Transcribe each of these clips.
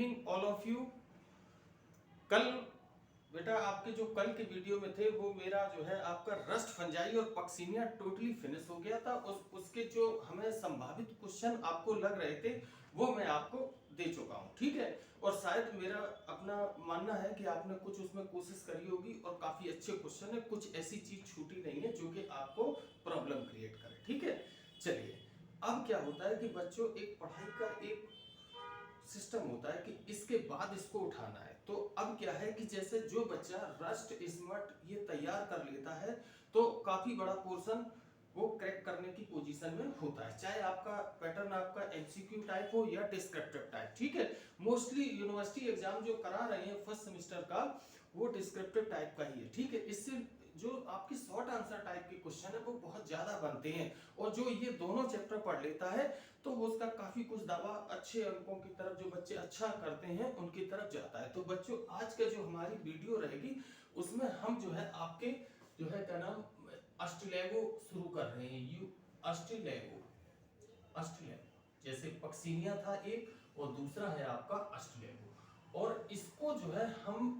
Evening all of you. कल बेटा आपके जो कल के वीडियो में थे वो मेरा जो है आपका रस्ट फंजाई और पक्सीनिया टोटली फिनिश हो गया था। उसके जो हमें संभावित क्वेश्चन आपको लग रहे थे वो मैं आपको दे चुका हूँ, ठीक है। और शायद मेरा अपना मानना है कि आपने कुछ उसमें कोशिश करी होगी और काफी अच्छे क्वेश्चन है, कुछ ऐसी चीज छूटी नहीं है जो कि आपको प्रॉब्लम क्रिएट करे, ठीक है। चलिए, अब क्या होता है कि बच्चों एक पढ़ाई का एक सिस्टम होता है कि इसके बाद इसको उठाना है। तो अब क्या है कि जैसे जो बच्चा रस्ट स्मार्ट ये तैयार कर लेता है तो काफी बड़ा पोर्शन वो क्रैक करने की पोजीशन में होता है, चाहे आपका पैटर्न आपका एमसीक्यू टाइप हो या डिस्क्रिप्टिव टाइप, ठीक है। मोस्टली यूनिवर्सिटी एग्जाम जो करा रहे हैं फर्स्ट सेमेस्टर का वो डिस्क्रिप्टिव टाइप का ही है, ठीक है। इससे जो आपकी शॉर्ट आंसर टाइप के क्वेश्चन है वो बहुत ज्यादा बनते हैं और जो ये दोनों चैप्टर पढ़ लेता है तो वो उसका काफी कुछ दावा अच्छे अंकों की तरफ, जो बच्चे अच्छा करते हैं उनकी तरफ जाता है। तो बच्चों आज का जो हमारी वीडियो रहेगी उसमें हम जो है आपके जो है क्या नाम अष्टलेगो शुरू कर रहे हैं। यू अष्टलेगो, अष्टलेगो जैसे पक्सीनिया था एक और दूसरा है आपका अष्टलेगो। और इसको जो है हम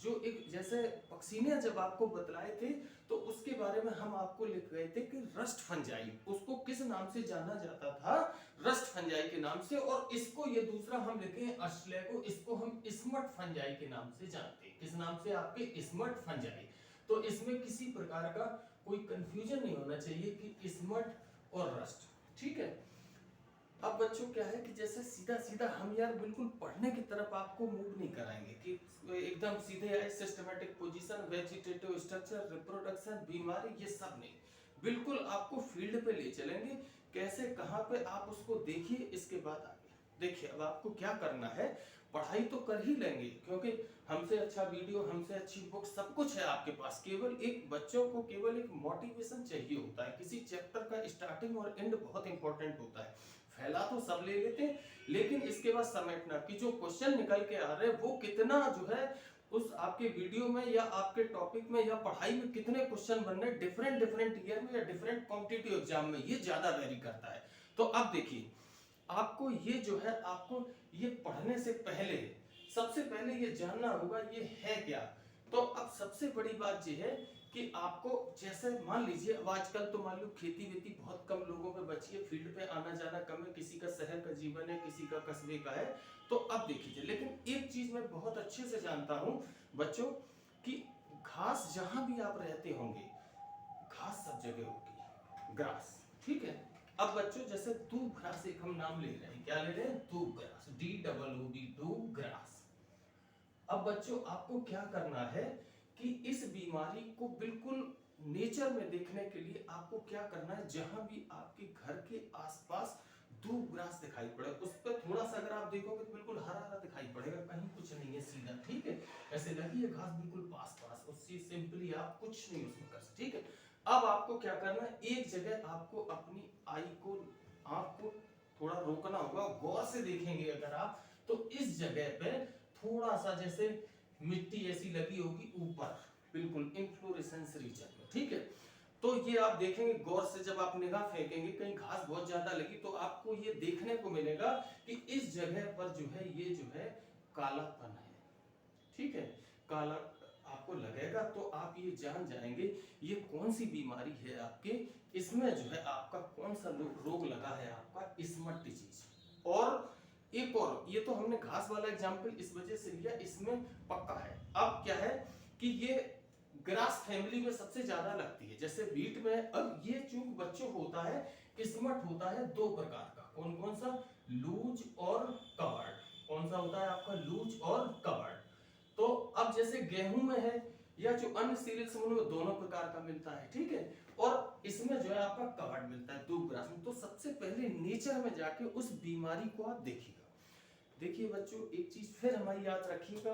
जो एक जैसे पक्सीनिया जब आपको बतलाए थे तो उसके बारे में हम आपको लिख गए थे कि रस्ट फंजाई, उसको किस नाम से जाना जाता था, रस्ट फंजाई के नाम से। और इसको ये दूसरा हम लिखे हैं अष्टलेगो, इसको हम स्मट फंजाई के नाम से जानते हैं। किस नाम से? आपके स्मट फंजाई। तो इसमें किसी प्रकार का कोई कंफ्यूजन नहीं होना चाहिए कि स्मट और रस्ट, ठीक है। अब बच्चों क्या है कि जैसे सीधा सीधा हम यार बिल्कुल पढ़ने की तरफ आपको मूव नहीं कराएंगे कि एकदम सीधे आए systematic position, vegetative structure, reproduction, बीमारी, ये सब नहीं। बिल्कुल आपको फील्ड पे ले चलेंगे, कैसे कहाँ पे आप उसको देखिए, इसके बाद आगे देखिए। अब आपको क्या करना है, पढ़ाई तो कर ही लेंगे क्योंकि हमसे अच्छा वीडियो, हमसे अच्छी बुक, सब कुछ है आपके पास। केवल एक बच्चों को केवल एक मोटिवेशन चाहिए होता है। किसी चैप्टर का स्टार्टिंग और एंड बहुत इंपॉर्टेंट होता है। फैला तो सब ले लेते हैं लेकिन इसके बाद समेटना कि जो क्वेश्चन निकल के आ रहे हैं वो कितना जो है उस आपके वीडियो में या आपके टॉपिक में या पढ़ाई में कितने क्वेश्चन बन रहे हैं डिफरेंट डिफरेंट ईयर में या डिफरेंट कॉम्पिटिटिव एग्जाम में, ये ज्यादा वेरी करता है। तो अब देखिए, आपको ये जो है आपको ये पढ़ने से पहले सबसे पहले ये जानना होगा ये है क्या। तो अब सबसे बड़ी बात ये है कि आपको जैसे मान लीजिए अब आजकल तो मान लो खेती वेती बहुत कम लोगों पे बची है, फील्ड पे आना जाना कम है, किसी का शहर का जीवन है, किसी का कस्बे का है। तो अब देखिए, लेकिन एक चीज मैं बहुत अच्छे से जानता हूं बच्चों कि घास जहां भी आप रहते होंगे घास सब जगह होगी, ग्रास, ठीक है। अब बच्चों जैसे दूब ग्रास एक हम नाम ले रहे हैं, क्या ले रहे हैं? दूब ग्रास, DOOB, दूब ग्रास। अब बच्चों आपको क्या करना है कि इस बीमारी को बिल्कुल नेचर में देखने के लिए आपको क्या करना है, जहां भी आपके घर के आसपास दूब ग्रास दिखाई पड़े उस पर थोड़ा सा अगर आप देखोगे तो बिल्कुल हरा हरा दिखाई पड़ेगा, कहीं कुछ नहीं है, सीधा, ठीक है। ऐसे लगी है घास बिल्कुल पास पास, उससे सिंपली आप कुछ नहीं उसमें कर सकते, ठीक है। अब आपको क्या करना है, एक जगह आपको अपनी आई को, आंख को थोड़ा रोकना होगा, गौर से देखेंगे अगर आप तो इस जगह पे थोड़ा सा जैसे मिट्टी ऐसी लगी होगी ऊपर, बिल्कुल इन्फ्लोरेसेंस रीजन में, ठीक है। तो ये आप देखेंगे गौर से, जब आप निगाह फेंकेंगे कहीं घास बहुत ज्यादा लगी तो आपको ये देखने को मिलेगा कि इस जगह पर जो है ये जो है कालापन है, ठीक है, काला आपको लगेगा। तो आप ये जान जाएंगे ये कौन सी बीमारी है आपके, इसमें जो है आपका कौन सा रोग लगा है, आपका स्मट डिजीज। और एक और, ये तो हमने घास वाला एग्जांपल इस वजह से लिया, इसमें पक्का है। अब क्या है कि ये ग्रास फैमिली में सबसे ज्यादा लगती है, जैसे वीट में। अब ये चूंकि बच्चों होता है स्मट होता है दो प्रकार का, कौन कौन सा? लूज और कवर्ड। कौन सा होता है आपका? लूज और कवर्ड। तो अब जैसे गेहूं में है या जो अन्य सीरियल समूह में दोनों प्रकार का मिलता है, ठीक है। और इसमें जो है आपका कवर्ड मिलता है दूब ग्रास में। तो सबसे पहले नेचर में जाके उस बीमारी को आप देखिएगा। देखिए बच्चों, एक चीज फिर हमारी याद रखिएगा,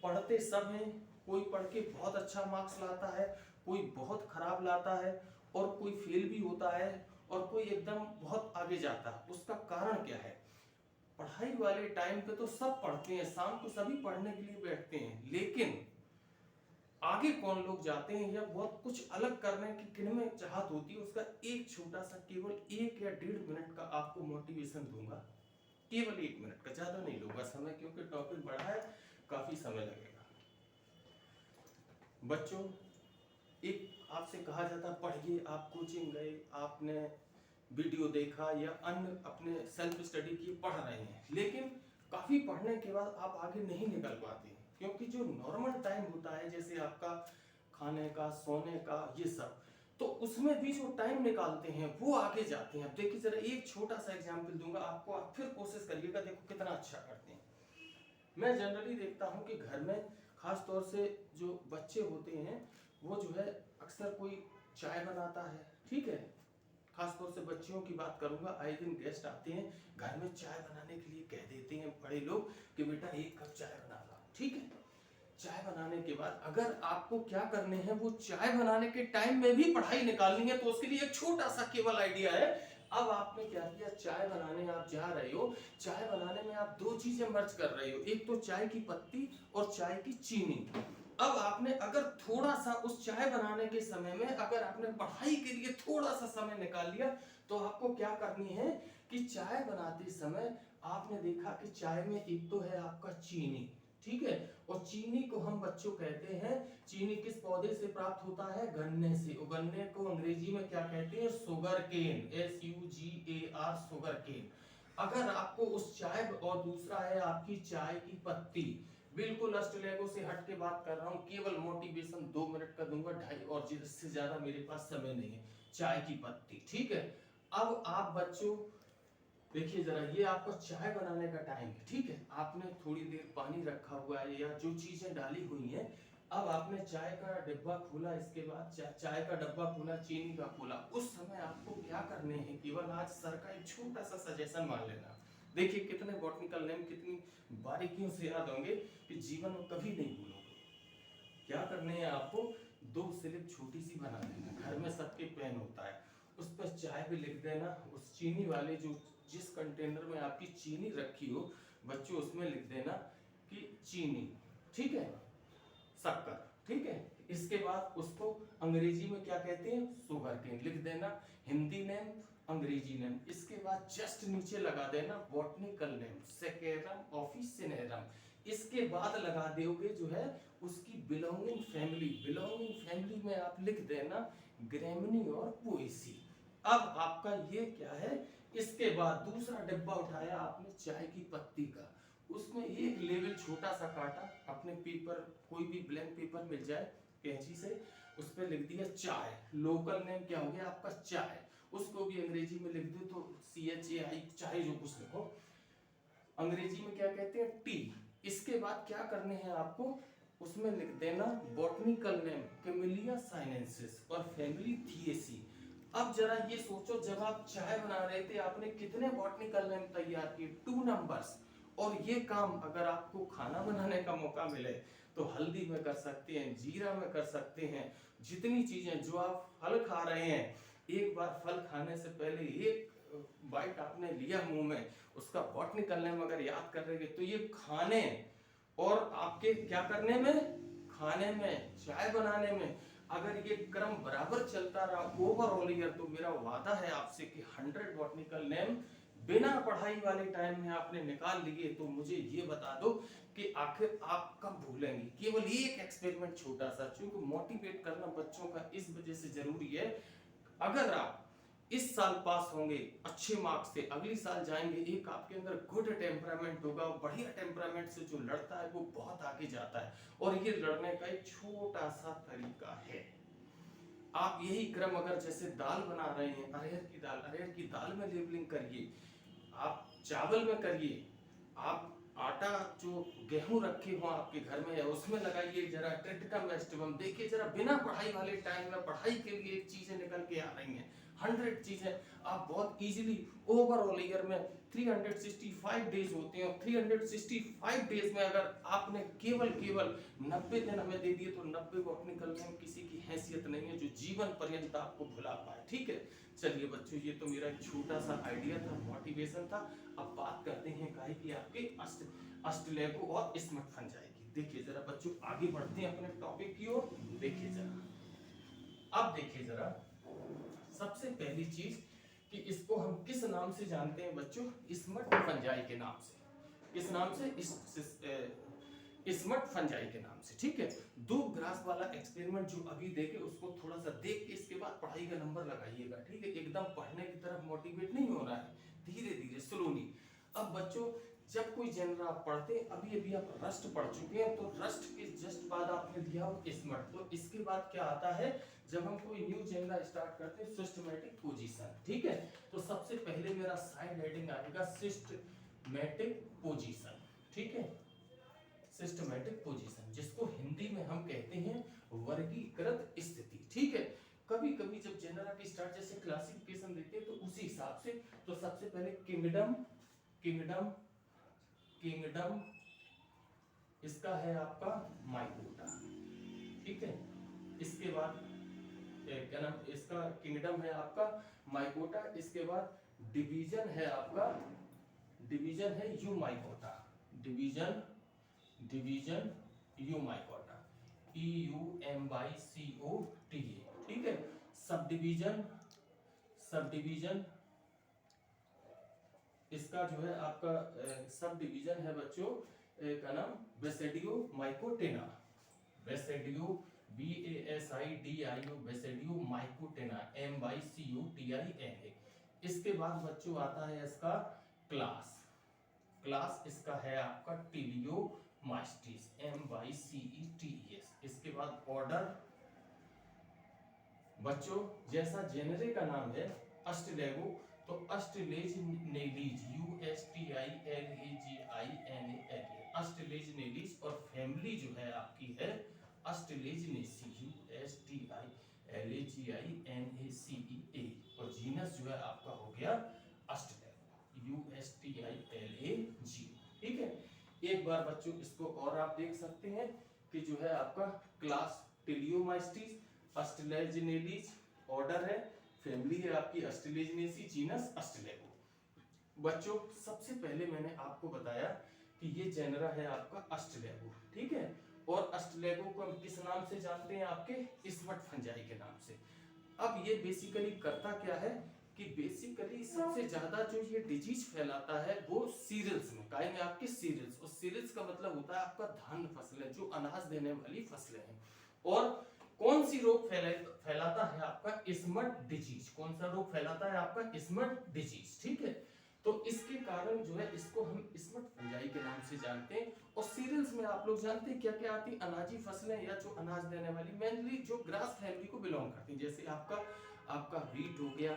पढ़ते सब हैं, कोई पढ़ के बहुत अच्छा मार्क्स लाता है, कोई बहुत खराब लाता है और कोई फेल भी होता है और कोई एकदम बहुत आगे जाता है। उसका कारण क्या है? पढ़ाई वाले टाइम पे तो सब पढ़ते हैं, शाम को सभी पढ़ने के लिए बैठते हैं, लेकिन आगे कौन लोग जाते हैं या बहुत कुछ अलग करने की किनमें चाहत होती है, उसका एक छोटा सा केवल 1 या 1.5 मिनट का आपको मोटिवेशन दूंगा केवल 1 मिनट का, ज्यादा नहीं लूंगा समय क्योंकि टॉपिक बड़ा है, काफी समय लगेगा। बच्चों, एक आपसे कहा जाता है पढ़िए, आप कोचिंग गए, आपने वीडियो देखा या अन्य अपने सेल्फ स्टडी की पढ़ रहे हैं, लेकिन काफी पढ़ने के बाद आप आगे नहीं निकल पाते हैं, क्योंकि जो नॉर्मल टाइम होता है जैसे आपका खाने का, सोने का, ये सब, तो उसमें भी जो टाइम निकालते हैं वो आगे जाते हैं। अब देखिए जरा एक छोटा सा एग्जांपल दूंगा आपको, आप फिर कोशिश करिएगा, देखो कितना अच्छा करते हैं। मैं जनरली देखता हूं कि घर में खास तौर से जो बच्चे होते हैं वो जो है अक्सर कोई चाय बनाता है, ठीक है, खास तौर से बच्चियों की बात करूंगा, आए दिन गेस्ट आते हैं घर में, चाय बनाने के लिए कह देते हैं बड़े लोग कि बेटा 1 कप चाय बना लो, ठीक है। चाय बनाने के बाद अगर आपको क्या करने हैं, वो चाय बनाने के टाइम में भी पढ़ाई निकालनी है, तो उसके लिए एक छोटा सा केवल आइडिया है। अब आपने क्या किया, चाय बनाने आप जा रहे हो, चाय बनाने में आप 2 चीजें मर्ज कर रहे हो, एक तो चाय की पत्ती और चाय की चीनी। अब आपने अगर थोड़ा सा उस चाय बनाने के समय में अगर आपने पढ़ाई के लिए थोड़ा सा समय निकाल लिया, तो आपको क्या करनी है कि चाय बनाते समय आपने देखा कि चाय में एक तो है आपका चीनी, ठीक है, और चीनी को हम बच्चों कहते हैं, चीनी किस पौधे से प्राप्त होता है, गन्ने से, और गन्ने को अंग्रेजी में क्या कहते हैं, sugarcane, SUGAR, sugarcane. अगर आपको उस चाय, और दूसरा है आपकी चाय की पत्ती, बिल्कुल अष्टलेगो से हट के बात कर रहा हूं, केवल मोटिवेशन 2 मिनट का दूंगा, 2.5 और इससे ज्यादा मेरे पास समय नहीं है। चाय की पत्ती, ठीक है। अब आप बच्चों देखिए जरा, ये आपका चाय बनाने का टाइम है, ठीक है, आपने थोड़ी देर पानी रखा हुआ है या जो चीजें डाली हुई हैं, अब आपने चाय का डिब्बा खोला, इसके बाद चाय का डब्बा खोला, चीनी का खोला, उस समय आपको क्या करने हैं, केवल आज सर का एक छोटा सा सजेशन मान लेना। देखिए कितने बॉटनिकल नेम कितनी बारीकियों से याद होंगे कि जीवन में कभी नहीं भूलोगे। क्या करने हैं आपको, 2 स्लिप छोटी सी बना देना, घर में सबके पेन होता है, उस पर चाय भी लिख देना, उस चीनी वाले जो जिस कंटेनर में आपकी चीनी रखी हो बच्चों, उसमें लिख देना कि चीनी, ठीक है, शक्कर, ठीक है। इसके बाद उसको अंग्रेजी में क्या कहते हैं, शुगर केन लिख देना, हिंदी नेम, अंग्रेजी नेम। इसके बाद जस्ट नीचे लगा देना बॉटनिकल नेम, सेकेरम ऑफिसिनेरम। इसके बाद लगा दोगे जो है उसकी बिलोंगिंग फैमिली, बिलोंगिंग फैमिली में आप लिख देना ग्रेमनी और पोएसी। अब आपका ये क्या है, इसके बाद दूसरा डिब्बा उठाया आपने चाय की पत्ती का, उसमें एक लेवल छोटा सा काटा, अपने पेपर कोई भी ब्लैंक पेपर मिल जाए कैंची से, उस पर लिख दिया चाय, लोकल नेम क्या हो गया आपका चाय, उसको भी अंग्रेजी में लिख दो तो CHAI, चाहे जो कुछ लिखो, अंग्रेजी में क्या कहते हैं टी। इसके बाद क्या करने हैं आपको, उसमें लिख देना बॉटनिकल नेम कैमेलिया साइनेंसिस और फैमिली थिएसी। अब जरा ये सोचो, जब आप चाय बना रहे थे आपने कितने बॉटनिकल नेम तैयार किए, 2 नंबर्स। और ये काम अगर आपको खाना बनाने का मौका मिले तो हल्दी में कर सकते हैं, जीरा में कर सकते हैं, जितनी चीजें, जो आप फल खा रहे हैं, एक बार फल खाने से पहले एक बाइट आपने लिया मुंह में, उसका बॉटनिकल नेम अगर याद कर रहे तो ये खाने और आपके क्या करने में, खाने में, चाय बनाने में, अगर ये क्रम बराबर चलता रहा ओवरऑल ईयर, तो मेरा वादा है आपसे कि 100 बॉटनिकल नेम बिना पढ़ाई वाले टाइम में आपने निकाल लिए। तो मुझे ये बता दो कि आखिर आप कब भूलेंगे। केवल एक एक्सपेरिमेंट छोटा सा, क्योंकि मोटिवेट करना बच्चों का इस वजह से जरूरी है, अगर आप इस साल पास होंगे अच्छे मार्क्स से, अगली साल जाएंगे, एक आपके अंदर गुड टेम्परामेंट होगा, बढ़िया टेम्परामेंट से जो लड़ता है वो बहुत आगे जाता है। और ये लड़ने का एक छोटा सा तरीका है, आप यही क्रम अगर जैसे दाल बना रहे हैं, अरहर की दाल में लेबलिंग करिए, आप चावल में करिए, आप आटा जो गेहूं रखे हो आपके घर में है उसमें लगाइए, जरा ट्रिटिकम एस्टिवम देखिए, जरा बिना पढ़ाई वाले टाइम में पढ़ाई के लिए चीजें निकल के आ रही हैं, 100 चीजें आप बहुत इजीली ओवरऑल ईयर में 365 डेज होते हैं, और 365 डेज में अगर आपने केवल 90 दिन हमें दे दिए तो 90 बॉटनिकल नेम किसी की हैसियत नहीं है जो जीवन पर्यंत आपको भुला पाए, ठीक है। चलिए बच्चों, ये तो मेरा एक छोटा सा आइडिया था, मोटिवेशन था। अब बात करते हैं काहे की आपके अष्टलेगो और स्मट फंजाई की। देखिए जरा बच्चों, आगे बढ़ते हैं अपने टॉपिक की ओर। देखिए जरा, अब देखिए जरा, सबसे पहली चीज कि इसको हम किस नाम से जानते हैं बच्चों, स्मट फंजाई के नाम से। किस नाम से? स्मट फंजाई के नाम से। ठीक है, दो ग्रास वाला एक्सपेरिमेंट जो अभी देखे उसको थोड़ा सा देख के इसके बाद पढ़ाई का नंबर लगाइएगा। ठीक है, एकदम पढ़ने की तरफ मोटिवेट नहीं होना है, धीरे धीरे स्लोली। अब बच्चों जब कोई जनरल आप पढ़ते हैं, अभी अभी आप रस्ट पढ़ चुके हैं, तो रस्ट के जस्ट बाद आपने दिया हो स्मट। तो इसके बाद क्या आता है, जब हम कोई न्यू जनरल स्टार्ट करते हैं, सिस्टमैटिक पोजीशन। ठीक है, तो सबसे पहले मेरा साइड हेडिंग आएगा सिस्टमैटिक पोजीशन। ठीक है, सिस्टमैटिक पोजीशन, जिसको हिंदी में हम कहते हैं वर्गीकृत स्थिति। ठीक है, कभी कभी जब जनरल की स्टार्ट जैसे क्लासिफिकेशन देते हैं तो उसी हिसाब से, तो सबसे पहले किंगडम, किंगडम, किंगडम इसका है आपका माइकोटा। ठीक है, इसके बाद क्या नाम, इसका किंगडम है आपका माइकोटा। इसके बाद डिवीजन है आपका, डिवीजन है you mycota, division, division you mycota, EUMYCOTA। ठीक है, सब डिवीजन, सब डिवीजन इसका जो है आपका सब डिवीजन है बच्चों का नाम basidiomycotina, basidio BASIDIO, basidiomycotina, MYCOTINA। इसके बाद बच्चों आता है इसका क्लास, क्लास इसका है आपका टिलियोमास्टिस, MYCETES। इसके बाद ऑर्डर बच्चों जैसा जेनरे का नाम है अस्टिलेगो, तो अस्टिलेजनेलीज, USTILAGINALA, अस्टिलेजनेलीज। और फैमिली जो है आपकी है अस्टिलेजनेसी, USTILAGINACEA। और जीनस जो है आपका हो गया अस्टिलेगो, USTILAG। ठीक है, एक बार बच्चों इसको और आप देख सकते हैं कि जो है आपका क्लास टिलियोमास्टिस, अस्टिलेजनेलीज, ऑर्डर है, फैमिली है आपकी अस्टिलेजनेसी, जीनस अस्टिलेगो। बच्चों सबसे पहले मैंने आपको बताया कि ये जेनरा है आपका अस्टिलेगो। ठीक है, और अस्टिलेगो को हम किस नाम से जानते हैं, आपके स्मट फंजाई के नाम से। अब ये बेसिकली करता क्या है कि बेसिकली सबसे ज्यादा जो ये डिजीज फैलाता है वो सीरियल्स में, काय में आपके सीरियल्स। और सीरियल्स का मतलब होता है आपका धान्य फसलें, जो अनाज देने वाली फसलें हैं। और कौन सी रोग फैलाता है आपका, स्मट डिजीज। कौन सा रोग फैलाता है आपका, स्मट डिजीज। ठीक है, तो इसके कारण जो है इसको हम स्मट फंजाई के नाम से जानते हैं। और सीरियल्स में आप लोग जानते हैं क्या क्या आती, अनाजी फसलें या जो अनाज देने वाली, मेनली जो ग्रास फैमिली को बिलोंग करती है, जैसे आपका व्हीट हो गया,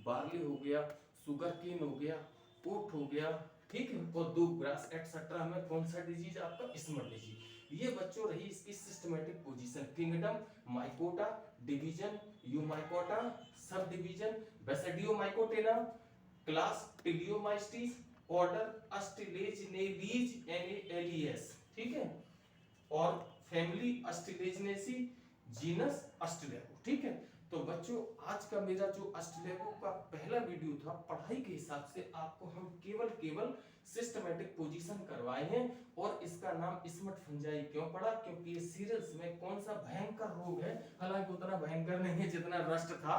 बार्ली हो गया, शुगर केन हो गया, ओट हो गया। ठीक है, और दो ग्रास एटसेट्रा में कौन सा डिजीज आपका, स्मट डिजीज। ये बच्चों रही इसकी systematic position, kingdom, mycota, division eumycota, sub division basidiomycotina, class teliomycetes, order ustilaginales NALES। ठीक है, और फैमिली अस्टिलेजनेसी, जीनस अस्टिलेगो। ठीक है, तो बच्चों आज का मेरा जो अस्टिलेगो का पहला वीडियो था, पढ़ाई के हिसाब से आपको हम केवल सिस्टमैटिक पोजीशन करवाए हैं। और इसका नाम स्मट फंजाई क्यों पड़ा, क्योंकि ये सीरियल्स में कौन सा भयंकर रोग है, हालांकि उतना भयंकर नहीं है जितना रस्ट था,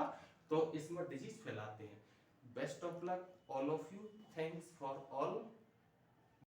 तो स्मट डिजीज फैलाते हैं। Best of luck all of you, thanks for all.